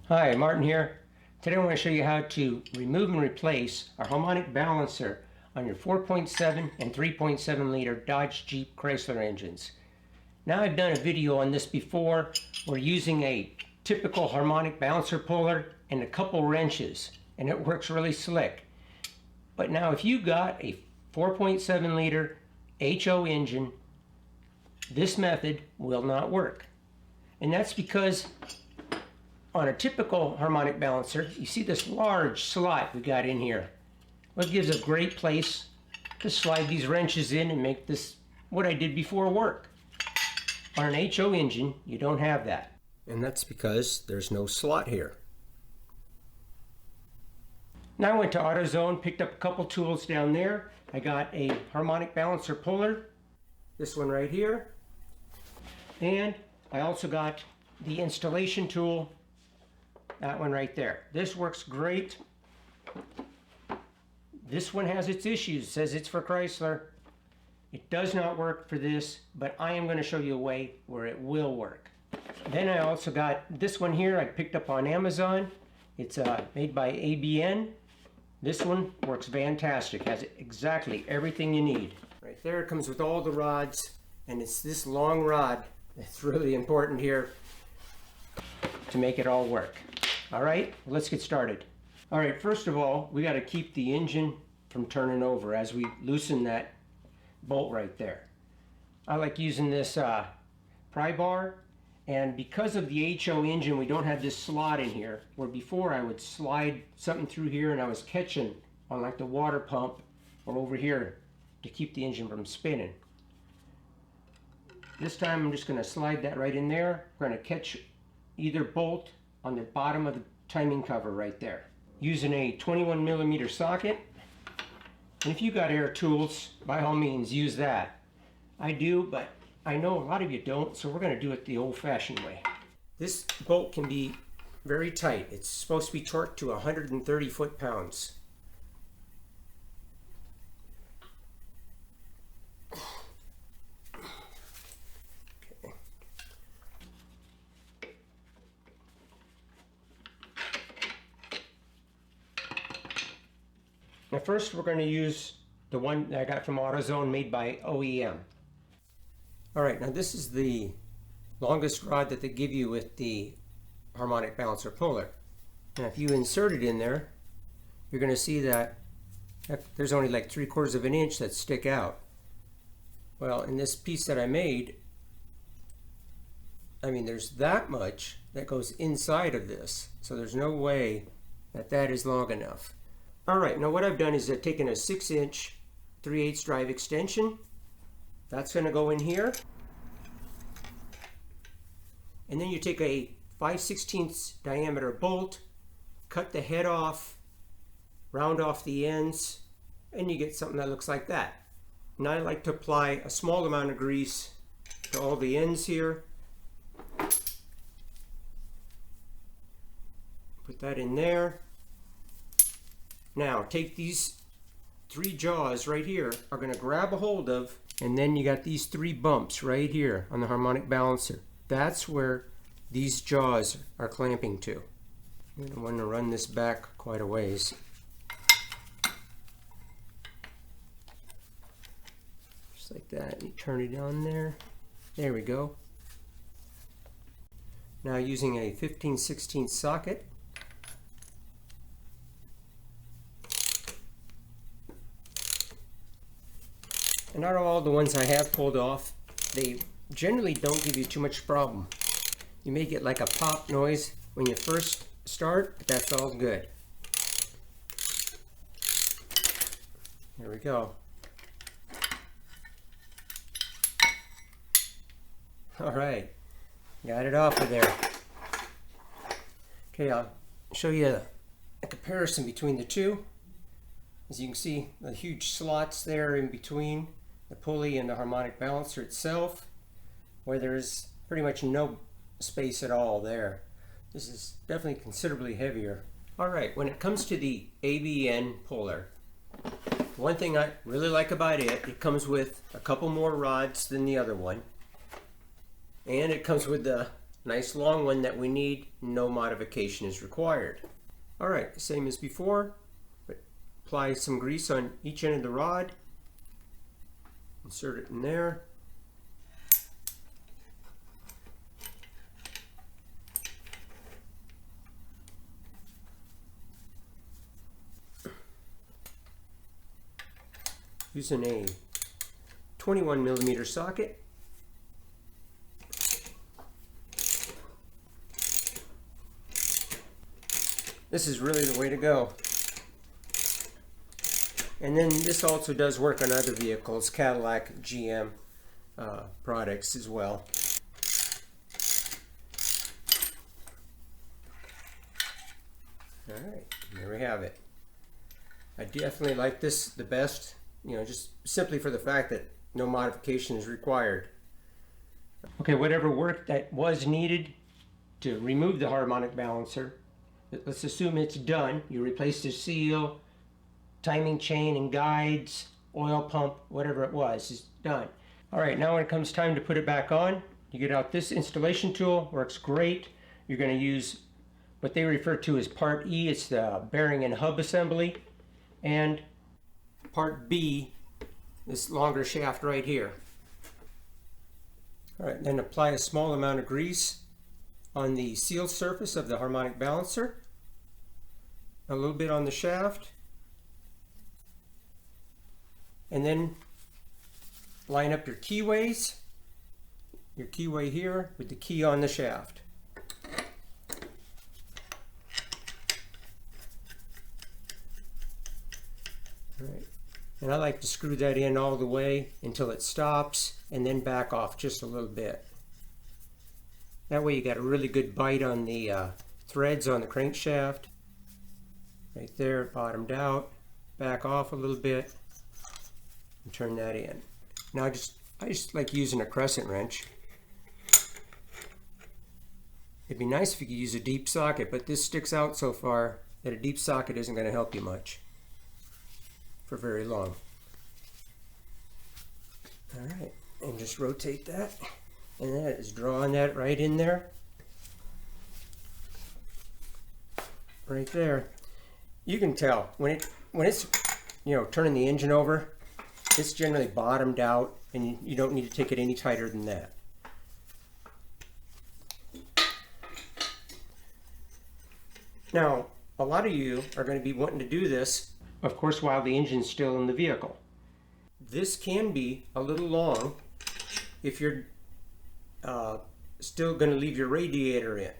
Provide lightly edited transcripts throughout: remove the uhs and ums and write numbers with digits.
Hi, Martin here. Today I want to show you how to remove and replace our harmonic balancer on your 4.7 and 3.7 liter Dodge Jeep Chrysler engines. Now I've done a video on this before. We're using a typical harmonic balancer puller and a couple wrenches, and it works really slick. But now if you got a 4.7 liter HO engine, this method will not work. And that's because on a typical harmonic balancer, you see this large slot we got in here. Well, it gives a great place to slide these wrenches in and make this, what I did before, work. On an HO engine, you don't have that. And that's because there's no slot here. Now I went to AutoZone, picked up a couple tools down there. I got a harmonic balancer puller, this one right here. And I also got the installation tool, that one right there. This works great. This one has its issues. It says it's for Chrysler. It does not work for this, but I am going to show you a way where it will work. Then I also got this one here I picked up on Amazon. It's made by ABN. This one works fantastic. Has exactly everything you need. Right there, it comes with all the rods, and it's this long rod that's really important here to make it all work. All right, let's get started. All right, first of all, we got to keep the engine from turning over as we loosen that bolt right there. I like using this pry bar, and because of the HO engine, we don't have this slot in here, where before I would slide something through here and I was catching on like the water pump or over here to keep the engine from spinning. This time I'm just going to slide that right in there. We're going to catch either bolt on the bottom of the timing cover right there, using a 21mm socket. And if you got air tools, by all means use that. I do, but I know a lot of you don't, so we're going to do it the old-fashioned way. This bolt can be very tight. It's supposed to be torqued to 130 foot-pounds. Now first we're going to use the one that I got from AutoZone, made by OEM. Alright, now this is the longest rod that they give you with the harmonic balancer puller. And if you insert it in there, you're going to see that there's only like 3/4 of an inch that stick out. Well, in this piece that I made, I mean, there's that much that goes inside of this. So there's no way that that is long enough. Alright, now what I've done is I've taken a 6-inch 3/8 drive extension. That's going to go in here. And then you take a 5/16 diameter bolt, cut the head off, round off the ends, and you get something that looks like that. And I like to apply a small amount of grease to all the ends here. Put that in there. Now take these 3 jaws right here, are going to grab a hold of, and then you got these 3 bumps right here on the harmonic balancer. That's where these jaws are clamping to. I'm going to want to run this back quite a ways. Just like that, and turn it on there. There we go. Now using a 15/16 socket, and out of all the ones I have pulled off, they generally don't give you too much problem. You may get like a pop noise when you first start, but that's all good. There we go. All right, got it off of there. Okay, I'll show you a comparison between the two. As you can see, the huge slots there in between the pulley and the harmonic balancer itself, where there's pretty much no space at all there. This is definitely considerably heavier. Alright, when it comes to the ABN puller, one thing I really like about it, it comes with a couple more rods than the other one. And it comes with the Nice long one that we need. No modification is required. All right, same as before, but apply some grease on each end of the rod. Insert it in there. Using a 21mm socket. This is really the way to go. And then this also does work on other vehicles, Cadillac, GM products as well. All right, there we have it. I definitely like this the best, you know, just simply for the fact that no modification is required. Okay, whatever work that was needed to remove the harmonic balancer, let's assume it's done. You replaced the seal, timing chain and guides, oil pump, whatever it was, is done. All right, now when it comes time to put it back on, you get out this installation tool, works great. You're going to use what they refer to as Part E, it's the bearing and hub assembly, and Part B, this longer shaft right here. All right, then apply a small amount of grease on the sealed surface of the harmonic balancer, a little bit on the shaft, and then line up your keyways, your keyway here with the key on the shaft. All right. And I like to screw that in all the way until it stops and then back off just a little bit. That way you got a really good bite on the threads on the crankshaft. Right there, bottomed out. Back off a little bit and turn that in. Now I just like using a crescent wrench. It'd be nice if you could use a deep socket, but this sticks out so far that a deep socket isn't going to help you much for very long. All right, and just rotate that, and that is drawing that right in there, right there. You can tell when it's you know, turning the engine over, it's generally bottomed out, and you don't need to take it any tighter than that. Now, a lot of you are going to be wanting to do this, of course, while the engine's still in the vehicle. This can be a little long if you're still going to leave your radiator in,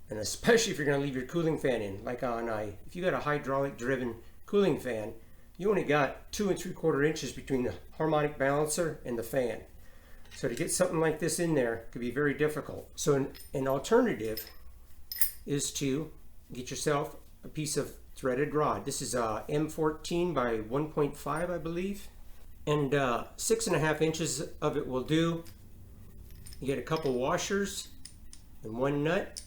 and especially if you're going to leave your cooling fan in. Like if you got a hydraulic driven cooling fan, you only got 2 3/4 inches between the harmonic balancer and the fan. So to get something like this in there could be very difficult. So an alternative is to get yourself a piece of threaded rod. This is M14 by 1.5, I believe, and 6.5 inches of it will do. You get a couple washers and one nut,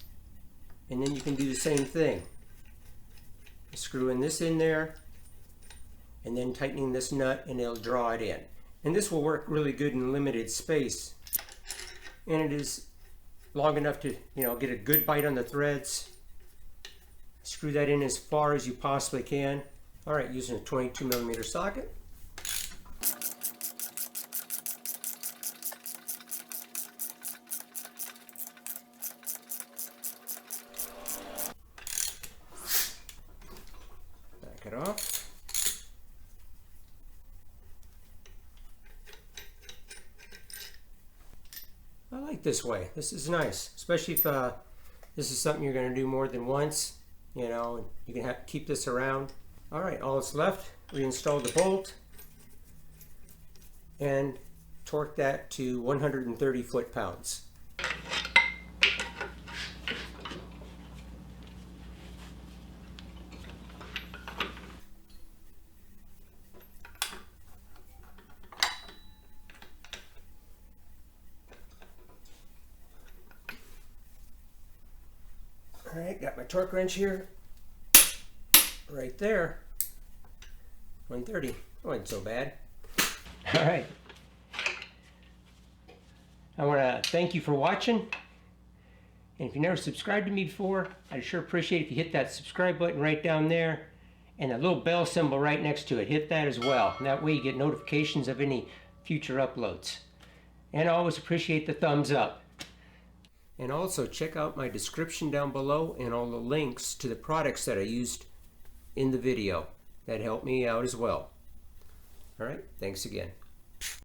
and then you can do the same thing. Screwing this in there and then tightening this nut, and it'll draw it in. And this will work really good in limited space, and it is long enough to, you know, get a good bite on the threads. Screw that in as far as you possibly can. All right, using a 22mm socket. Back it off. I like this way. This is nice, especially if this is something you're going to do more than once. You know, you can keep this around. All right, all that's left, reinstall the bolt and torque that to 130 foot-pounds. All right, got my torque wrench here, right there. 130, wasn't so bad. All right. I want to thank you for watching. And if you never subscribed to me before, I'd sure appreciate if you hit that subscribe button right down there and the little bell symbol right next to it. Hit that as well. And that way you get notifications of any future uploads. And I always appreciate the thumbs up. And also check out my description down below and all the links to the products that I used in the video that helped me out as well. All right, thanks again.